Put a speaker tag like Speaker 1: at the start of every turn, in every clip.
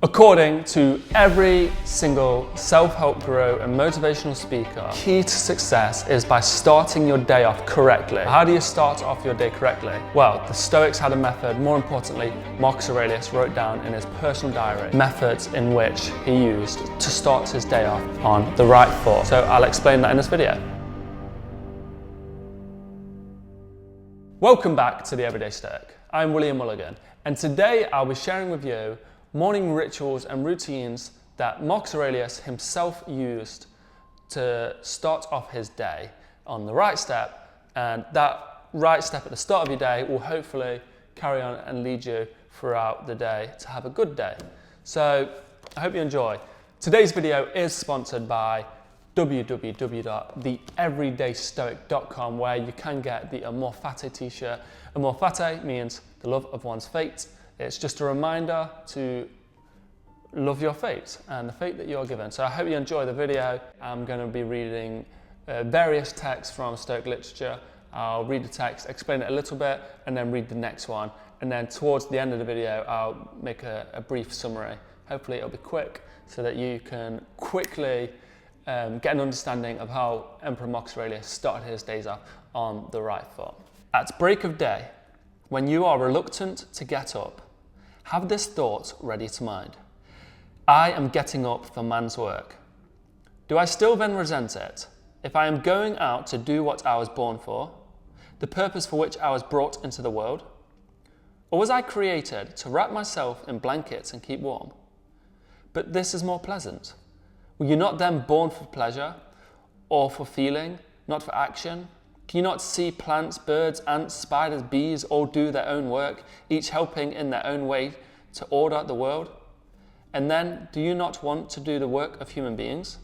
Speaker 1: According to every single self-help guru and motivational speaker, key to success is by starting your day off correctly. How do you start off your day correctly? Well, the Stoics had a method. More importantly, Marcus Aurelius wrote down in his personal diary methods in which he used to start his day off on the right foot. So I'll explain that in this video. Welcome back to The Everyday Stoic. I'm William Mulligan, and today I'll be sharing with you morning rituals and routines that Marcus Aurelius himself used to start off his day on the right step, and that right step at the start of your day will hopefully carry on and lead you throughout the day to have a good day. So I hope you enjoy. Today's video is sponsored by www.TheEverydayStoic.com, where you can get the Amor Fati t-shirt. Amor Fati means the love of one's fate. It's just a reminder to love your fate and the fate that you're given. So I hope you enjoy the video. I'm going to be reading various texts from Stoic literature. I'll read the text, explain it a little bit, and then read the next one. And then towards the end of the video, I'll make a brief summary. Hopefully it'll be quick so that you can quickly get an understanding of how Emperor Marcus Aurelius started his days off on the right foot. At break of day, when you are reluctant to get up, have this thought ready to mind. I am getting up for man's work. Do I still then resent it if I am going out to do what I was born for, the purpose for which I was brought into the world? Or was I created to wrap myself in blankets and keep warm? But this is more pleasant. Were you not then born for pleasure, or for feeling, not for action? Can you not see plants, birds, ants, spiders, bees all do their own work, each helping in their own way to order the world? And then, do you not want to do the work of human beings?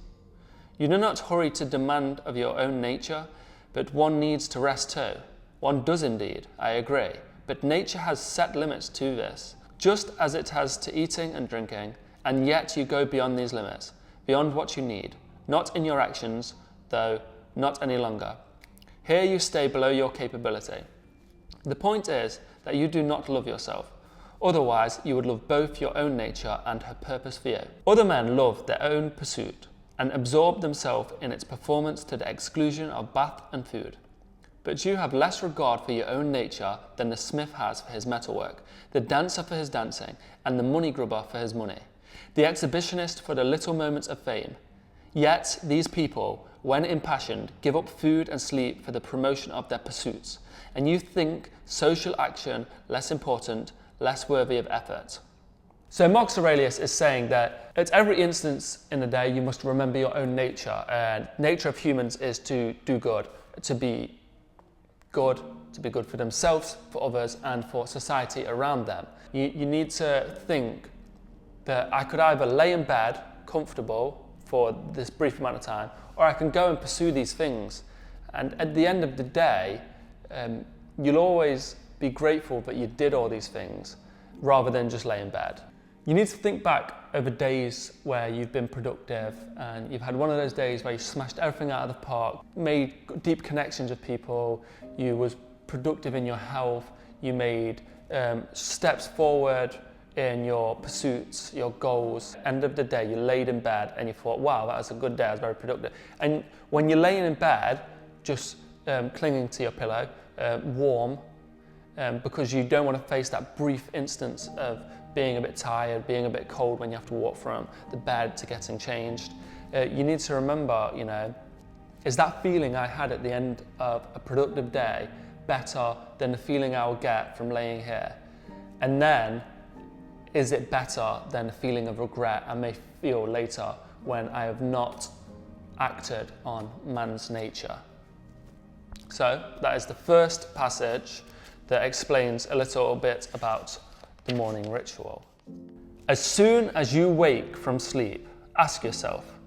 Speaker 1: You do not hurry to demand of your own nature, but one needs to rest too. One does indeed, I agree, but nature has set limits to this, just as it has to eating and drinking, and yet you go beyond these limits, beyond what you need, not in your actions, though not any longer. Here you stay below your capability. The point is that you do not love yourself. Otherwise, you would love both your own nature and her purpose for you. Other men love their own pursuit and absorb themselves in its performance to the exclusion of bath and food. But you have less regard for your own nature than the smith has for his metalwork, the dancer for his dancing, and the money grubber for his money, the exhibitionist for the little moments of fame. Yet these people, when impassioned, give up food and sleep for the promotion of their pursuits, and you think social action less important, less worthy of effort. So Marcus Aurelius is saying that at every instance in the day you must remember your own nature, and nature of humans is to do good, to be good for themselves, for others, and for society around them. You need to think that I could either lay in bed comfortable for this brief amount of time, or I can go and pursue these things. And at the end of the day, you'll always be grateful that you did all these things rather than just lay in bed. You need to think back over days where you've been productive and you've had one of those days where you smashed everything out of the park, made deep connections with people, you was productive in your health, you made steps forward in your pursuits, your goals. End of the day, you laid in bed and you thought, wow, that was a good day, I was very productive. And when you're laying in bed, just clinging to your pillow, warm, because you don't want to face that brief instance of being a bit tired, being a bit cold when you have to walk from the bed to getting changed. You need to remember, is that feeling I had at the end of a productive day better than the feeling I will get from laying here? And then, is it better than the feeling of regret I may feel later when I have not acted on man's nature? So that is the first passage that explains a little bit about the morning ritual. As soon as you wake from sleep, ask yourself,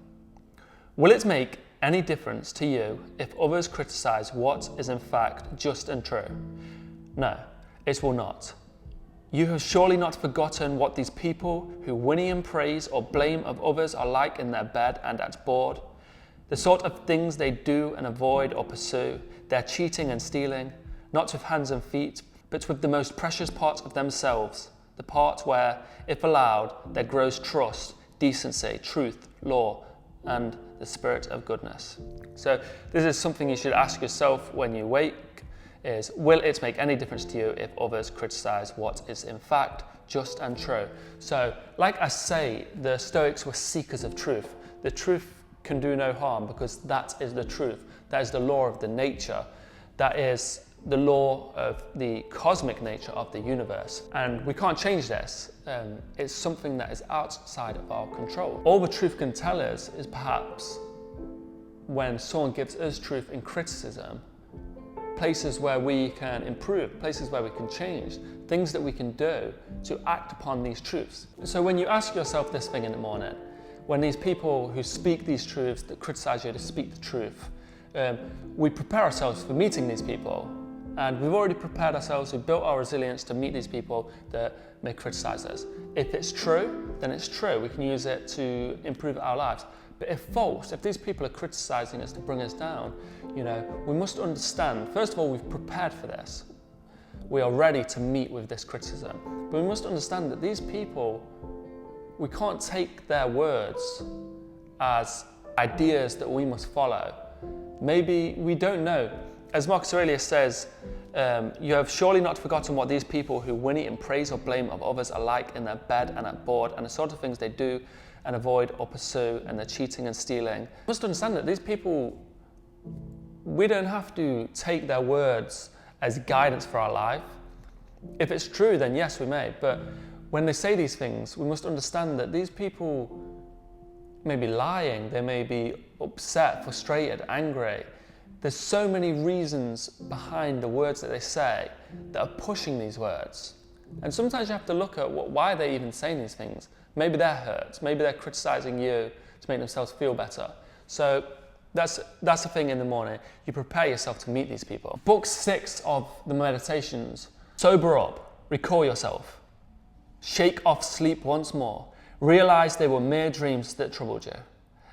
Speaker 1: will it make any difference to you if others criticize what is in fact just and true? No, it will not. You have surely not forgotten what these people who whinny in praise or blame of others are like in their bed and at board, the sort of things they do and avoid or pursue, their cheating and stealing, not with hands and feet, but with the most precious part of themselves, the part where, if allowed, there grows trust, decency, truth, law, and the spirit of goodness. So this is something you should ask yourself when you wake, is will it make any difference to you if others criticize what is in fact just and true? So like I say, the Stoics were seekers of truth. The truth can do no harm because that is the truth. That is the law of the nature. That is the law of the cosmic nature of the universe. And we can't change this. It's something that is outside of our control. All the truth can tell us is perhaps when someone gives us truth in criticism, places where we can improve, places where we can change, things that we can do to act upon these truths. So when you ask yourself this thing in the morning, when these people who speak these truths, that criticize you to speak the truth, we prepare ourselves for meeting these people. And we've already prepared ourselves, we've built our resilience to meet these people that may criticize us. If it's true, then it's true. We can use it to improve our lives. But if false, if these people are criticizing us to bring us down, we must understand, first of all, we've prepared for this. We are ready to meet with this criticism. But we must understand that these people, we can't take their words as ideas that we must follow. Maybe we don't know. As Marcus Aurelius says, you have surely not forgotten what these people who whinny in praise or blame of others are like in their bed and at board, and the sort of things they do and avoid or pursue, and their cheating and stealing. You must understand that these people, we don't have to take their words as guidance for our life. If it's true, then yes, we may. But when they say these things, we must understand that these people may be lying, they may be upset, frustrated, angry. There's so many reasons behind the words that they say that are pushing these words. And sometimes you have to look at why are they even saying these things. Maybe they're hurt, maybe they're criticizing you to make themselves feel better. So that's the thing in the morning. You prepare yourself to meet these people. Book 6 of the Meditations. Sober up, recall yourself. Shake off sleep once more. Realize they were mere dreams that troubled you.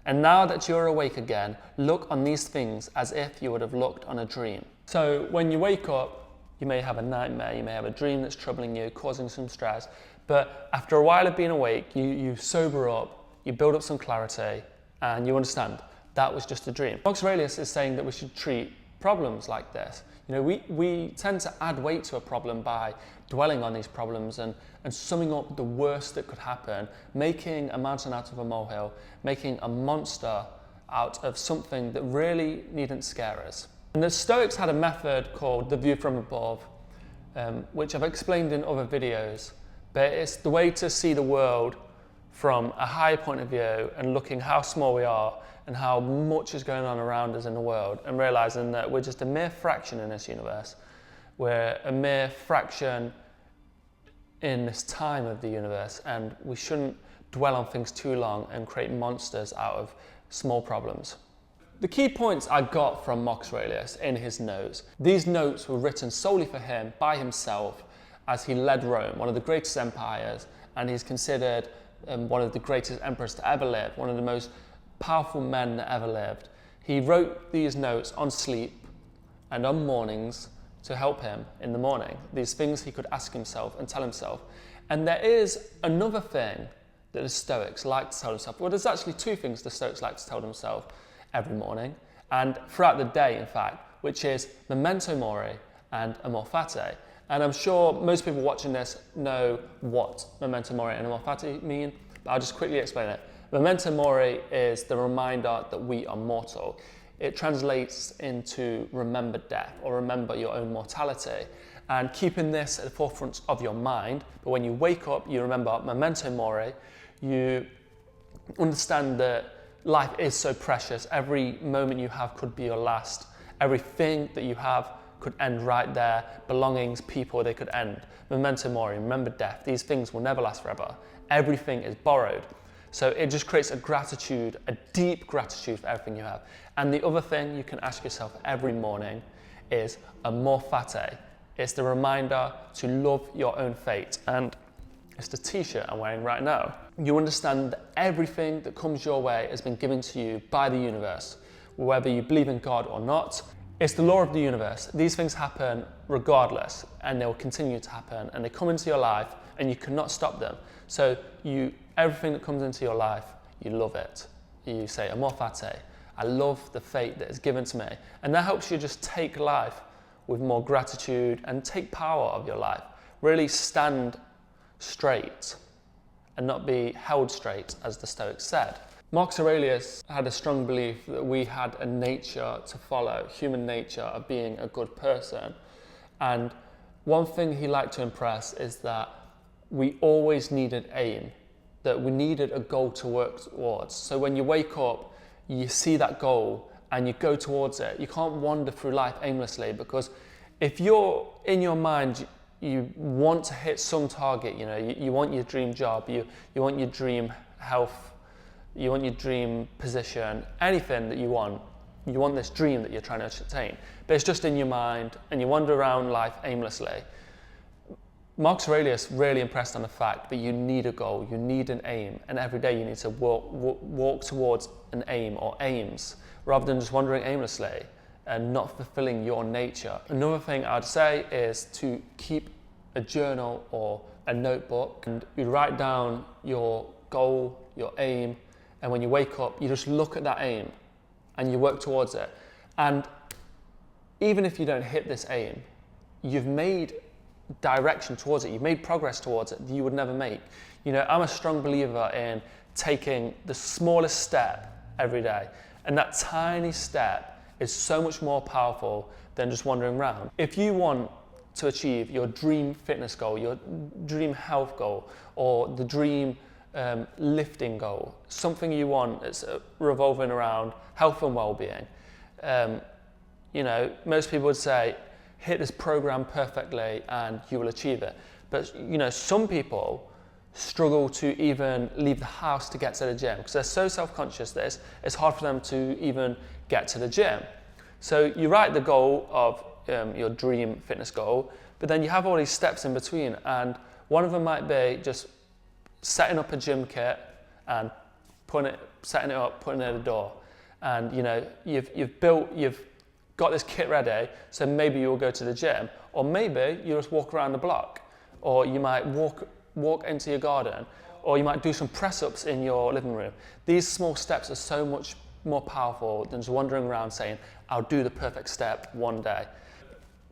Speaker 1: And now that you're awake again, look on these things as if you would have looked on a dream. So when you wake up, you may have a nightmare, you may have a dream that's troubling you, causing some stress. But after a while of being awake, you sober up, you build up some clarity, and you understand that was just a dream. Marcus Aurelius is saying that we should treat problems like this. We tend to add weight to a problem by dwelling on these problems and summing up the worst that could happen, making a mountain out of a molehill, making a monster out of something that really needn't scare us. And the Stoics had a method called the view from above, which I've explained in other videos, but it's the way to see the world from a higher point of view and looking how small we are and how much is going on around us in the world, and realizing that we're just a mere fraction in this universe. We're a mere fraction in this time of the universe, and we shouldn't dwell on things too long and create monsters out of small problems. The key points I got from Marcus Aurelius in his notes, these notes were written solely for him by himself as he led Rome, one of the greatest empires, and he's considered one of the greatest emperors to ever live, one of the most powerful men that ever lived. He wrote these notes on sleep and on mornings to help him in the morning, these things he could ask himself and tell himself. And there is another thing that the Stoics like to tell themselves. Well, there's actually two things the Stoics like to tell themselves every morning and throughout the day, in fact, which is Memento Mori and Amor Fati. And I'm sure most people watching this know what Memento Mori and Amor Fati mean, but I'll just quickly explain it. Memento Mori is the reminder that we are mortal. It translates into remember death or remember your own mortality. And keeping this at the forefront of your mind, but when you wake up, you remember Memento Mori, you understand that life is so precious. Every moment you have could be your last. Everything that you have could end right there. Belongings, people, they could end. Memento Mori, remember death. These things will never last forever. Everything is borrowed. So it just creates a gratitude, a deep gratitude for everything you have. And the other thing you can ask yourself every morning is Amor Fati. It's the reminder to love your own fate. And it's the t-shirt I'm wearing right now. You understand that everything that comes your way has been given to you by the universe, whether you believe in God or not. It's the law of the universe. These things happen regardless, and they will continue to happen, and they come into your life and you cannot stop them. So everything that comes into your life, you love it. You say, amor fati, I love the fate that is given to me. And that helps you just take life with more gratitude and take power of your life. Really stand straight and not be held straight, as the Stoics said. Marcus Aurelius had a strong belief that we had a nature to follow, human nature of being a good person. And one thing he liked to impress is that we always needed aim, that we needed a goal to work towards. So when you wake up, you see that goal and you go towards it. You can't wander through life aimlessly, because if you're in your mind, you want to hit some target, you want your dream job, you want your dream health, you want your dream position, anything that you want this dream that you're trying to attain, but it's just in your mind and you wander around life aimlessly. Marcus Aurelius really impressed on the fact that you need a goal, you need an aim, and every day you need to walk towards an aim or aims, rather than just wandering aimlessly and not fulfilling your nature. Another thing I'd say is to keep a journal or a notebook, and you write down your goal, your aim, and when you wake up, you just look at that aim and you work towards it. And even if you don't hit this aim, you've made direction towards it, you've made progress towards it that you would never make. I'm a strong believer in taking the smallest step every day, and that tiny step is so much more powerful than just wandering around. If you want to achieve your dream fitness goal, your dream health goal, or the dream lifting goal, something you want that's revolving around health and well-being, most people would say, hit this program perfectly and you will achieve it. But some people struggle to even leave the house to get to the gym because they're so self-conscious that it's hard for them to even get to the gym. So you write the goal of your dream fitness goal, but then you have all these steps in between, and one of them might be just setting up a gym kit and setting it up, putting it at the door. And you've got this kit ready, so maybe you'll go to the gym, or maybe you just walk around the block, or you might walk into your garden, or you might do some press-ups in your living room. These small steps are so much more powerful than just wandering around saying, I'll do the perfect step one day.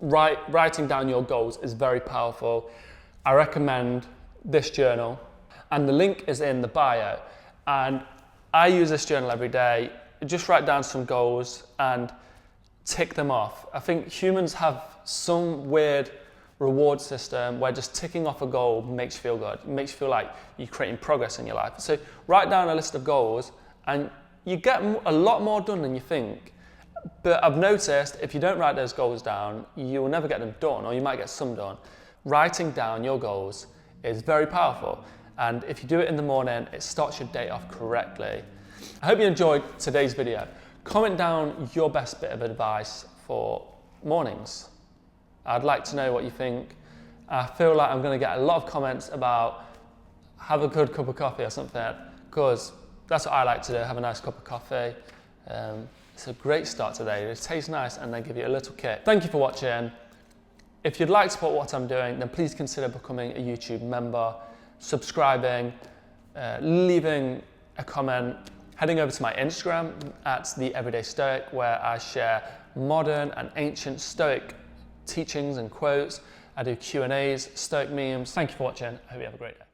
Speaker 1: Writing down your goals is very powerful. I recommend this journal, and the link is in the bio. And I use this journal every day. Just write down some goals and tick them off. I think humans have some weird reward system where just ticking off a goal makes you feel good. It makes you feel like you're creating progress in your life. So write down a list of goals and you get a lot more done than you think. But I've noticed if you don't write those goals down, you will never get them done, or you might get some done. Writing down your goals is very powerful. And if you do it in the morning, it starts your day off correctly. I hope you enjoyed today's video. Comment down your best bit of advice for mornings. I'd like to know what you think. I feel like I'm going to get a lot of comments about have a good cup of coffee or something, because that's what I like to do, have a nice cup of coffee. It's a great start today. It tastes nice and they give you a little kick. Thank you for watching. If you'd like to support what I'm doing, then please consider becoming a YouTube member, subscribing, leaving a comment, heading over to my Instagram at TheEverydayStoic, where I share modern and ancient Stoic teachings and quotes. I do Q&As, Stoic memes. Thank you for watching. I hope you have a great day.